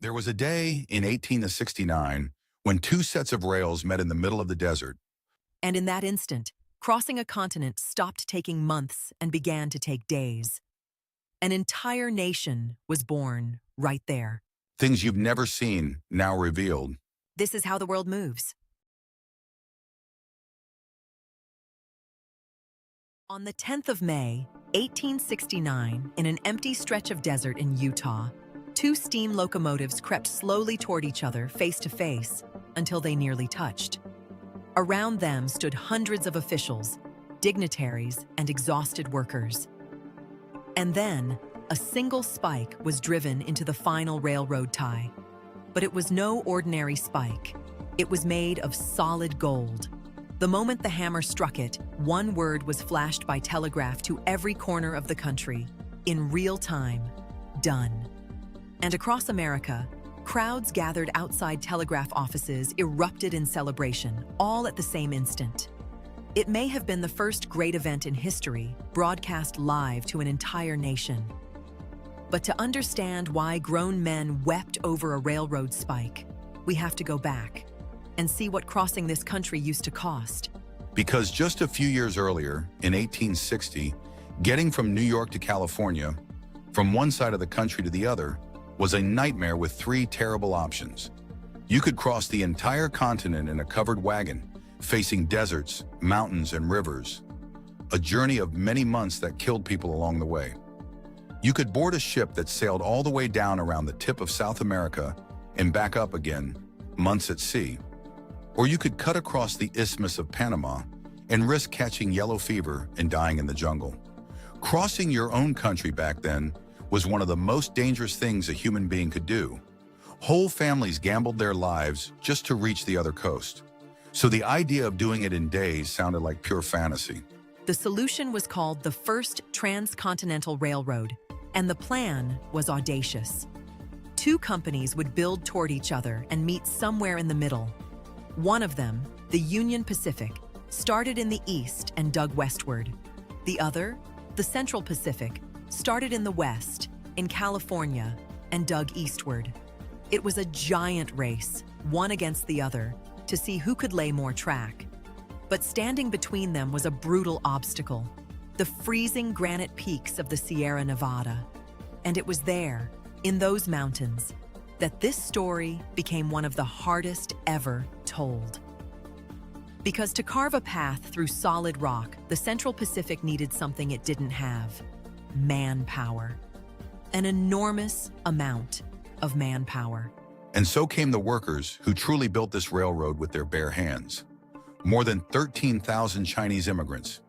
There was a day in 1869 when two sets of rails met in the middle of the desert. And in that instant, crossing a continent stopped taking months and began to take days. An entire nation was born right there. Things you've never seen, now revealed. This is how the world moves. On the 10th of May, 1869, in an empty stretch of desert in Utah, two steam locomotives crept slowly toward each other face to face until they nearly touched. Around them stood hundreds of officials, dignitaries, and exhausted workers. And then, a single spike was driven into the final railroad tie. But it was no ordinary spike. It was made of solid gold. The moment the hammer struck it, one word was flashed by telegraph to every corner of the country, in real time: done. And across America, crowds gathered outside telegraph offices erupted in celebration, all at the same instant. It may have been the first great event in history, broadcast live to an entire nation. But to understand why grown men wept over a railroad spike, we have to go back and see what crossing this country used to cost. Because just a few years earlier, in 1860, getting from New York to California, from one side of the country to the other, was a nightmare with three terrible options. You could cross the entire continent in a covered wagon, facing deserts, mountains, and rivers. A journey of many months that killed people along the way. You could board a ship that sailed all the way down around the tip of South America and back up again, months at sea. Or you could cut across the Isthmus of Panama and risk catching yellow fever and dying in the jungle. Crossing your own country back then was one of the most dangerous things a human being could do. Whole families gambled their lives just to reach the other coast. So the idea of doing it in days sounded like pure fantasy. The solution was called the First Transcontinental Railroad, and the plan was audacious. Two companies would build toward each other and meet somewhere in the middle. One of them, the Union Pacific, started in the east and dug westward. The other, the Central Pacific, started in the west, in California, and dug eastward. It was a giant race, one against the other, to see who could lay more track. But standing between them was a brutal obstacle, the freezing granite peaks of the Sierra Nevada. And it was there, in those mountains, that this story became one of the hardest ever told. Because to carve a path through solid rock, the Central Pacific needed something it didn't have: manpower. An enormous amount of manpower. And so came the workers who truly built this railroad with their bare hands. More than 13,000 Chinese immigrants.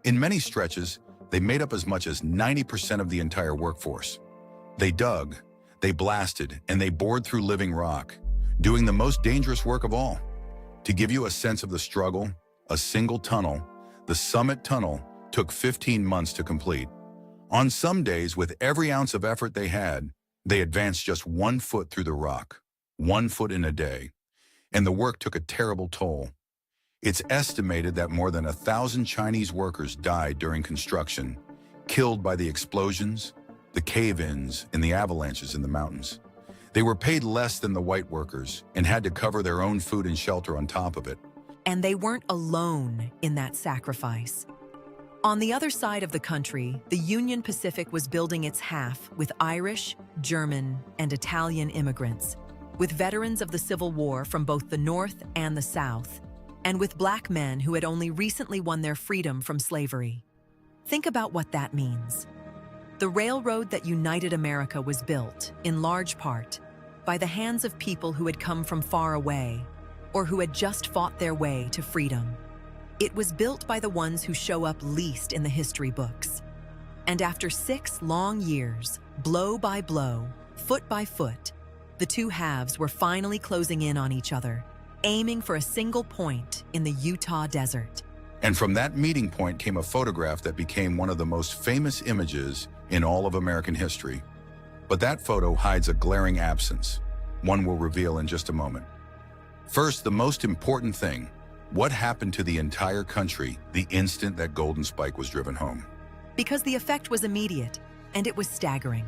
In many stretches, they made up as much as 90% of the entire workforce. They dug, they blasted, and they bored through living rock, doing the most dangerous work of all. To give you a sense of the struggle, a single tunnel, the Summit Tunnel, took 15 months to complete. On some days, with every ounce of effort they had, they advanced just 1 foot through the rock, 1 foot in a day. And the work took a terrible toll. It's estimated that more than 1,000 Chinese workers died during construction, killed by the explosions, the cave-ins, and the avalanches in the mountains. They were paid less than the white workers and had to cover their own food and shelter on top of it. And they weren't alone in that sacrifice. On the other side of the country, the Union Pacific was building its half with Irish, German, and Italian immigrants, with veterans of the Civil War from both the North and the South, and with black men who had only recently won their freedom from slavery. Think about what that means. The railroad that united America was built, in large part, by the hands of people who had come from far away, or who had just fought their way to freedom. It was built by the ones who show up least in the history books. And after 6 long years, blow by blow, foot by foot, the two halves were finally closing in on each other, aiming for a single point in the Utah desert. And from that meeting point came a photograph that became one of the most famous images in all of American history. But that photo hides a glaring absence, one we'll reveal in just a moment. First, the most important thing: what happened to the entire country the instant that golden spike was driven home? Because the effect was immediate, and it was staggering.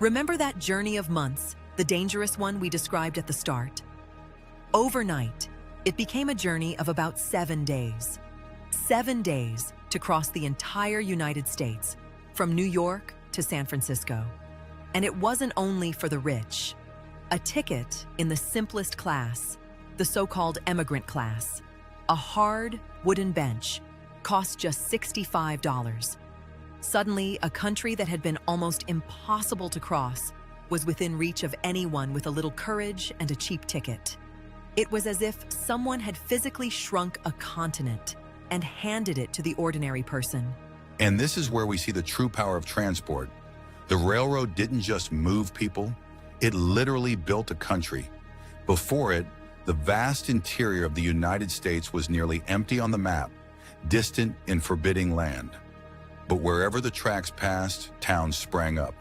Remember that journey of months, the dangerous one we described at the start. Overnight, it became a journey of about 7 days. 7 days to cross the entire United States, from New York to San Francisco. And it wasn't only for the rich. A ticket in the simplest class, the so-called emigrant class, a hard wooden bench, cost just $65. Suddenly, a country that had been almost impossible to cross was within reach of anyone with a little courage and a cheap ticket. It was as if someone had physically shrunk a continent and handed it to the ordinary person. And this is where we see the true power of transport. The railroad didn't just move people, it literally built a country. Before it, the vast interior of the United States was nearly empty on the map, distant in forbidding land. But wherever the tracks passed, towns sprang up.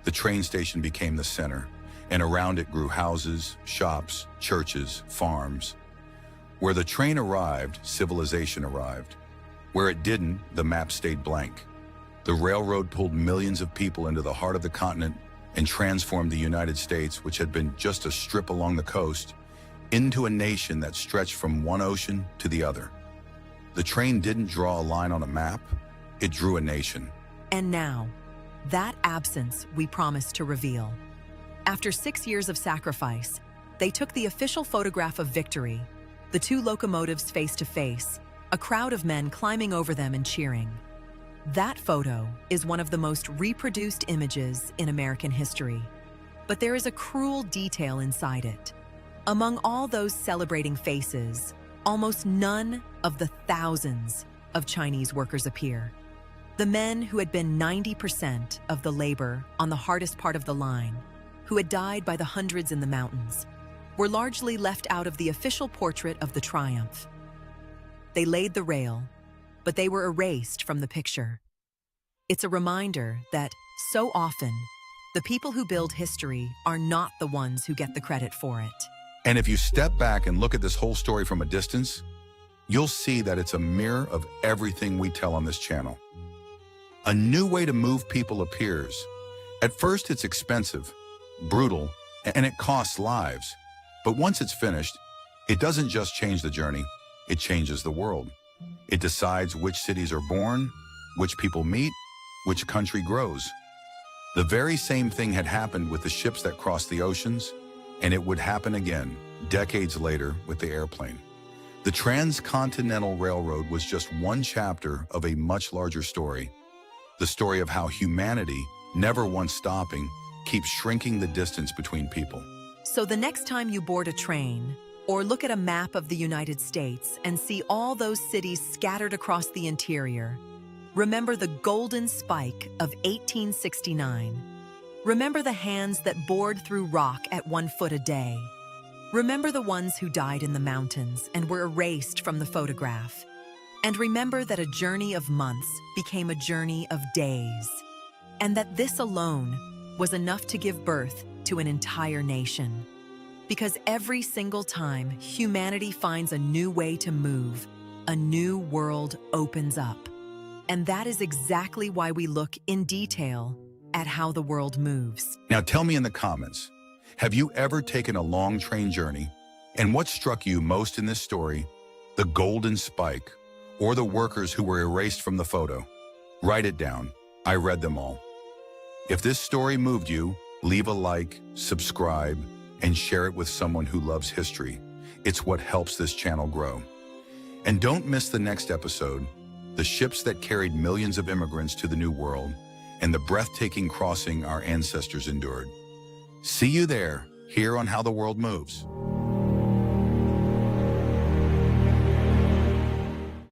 The train station became the center, and around it grew houses, shops, churches, farms. Where the train arrived, civilization arrived. Where it didn't, the map stayed blank. The railroad pulled millions of people into the heart of the continent and transformed the United States, which had been just a strip along the coast, into a nation that stretched from one ocean to the other. The train didn't draw a line on a map, it drew a nation. And now, that absence we promised to reveal. After 6 years of sacrifice, they took the official photograph of victory, the two locomotives face to face, a crowd of men climbing over them and cheering. That photo is one of the most reproduced images in American history. But there is a cruel detail inside it. Among all those celebrating faces, almost none of the thousands of Chinese workers appear. The men who had been 90% of the labor on the hardest part of the line, who had died by the hundreds in the mountains, were largely left out of the official portrait of the triumph. They laid the rail, but they were erased from the picture. It's a reminder that, so often, the people who build history are not the ones who get the credit for it. And if you step back and look at this whole story from a distance, you'll see that it's a mirror of everything we tell on this channel. A new way to move people appears. At first, it's expensive, brutal, and it costs lives. But once it's finished, it doesn't just change the journey, it changes the world. It decides which cities are born, which people meet, which country grows. The very same thing had happened with the ships that crossed the oceans, and it would happen again, decades later, with the airplane. The Transcontinental Railroad was just one chapter of a much larger story. The story of how humanity, never once stopping, keeps shrinking the distance between people. So the next time you board a train, or look at a map of the United States and see all those cities scattered across the interior, remember the golden spike of 1869. Remember the hands that bored through rock at 1 foot a day. Remember the ones who died in the mountains and were erased from the photograph. And remember that a journey of months became a journey of days. And that this alone was enough to give birth to an entire nation. Because every single time humanity finds a new way to move, a new world opens up. And that is exactly why we look in detail at how the world moves. Now tell me in the comments, have you ever taken a long train journey? And what struck you most in this story? The golden spike, or the workers who were erased from the photo? Write it down. I read them all. If this story moved you, leave a like, subscribe, and share it with someone who loves history. It's what helps this channel grow. And don't miss the next episode, the ships that carried millions of immigrants to the New World, and the breathtaking crossing our ancestors endured. See you there, here on How the World Moves.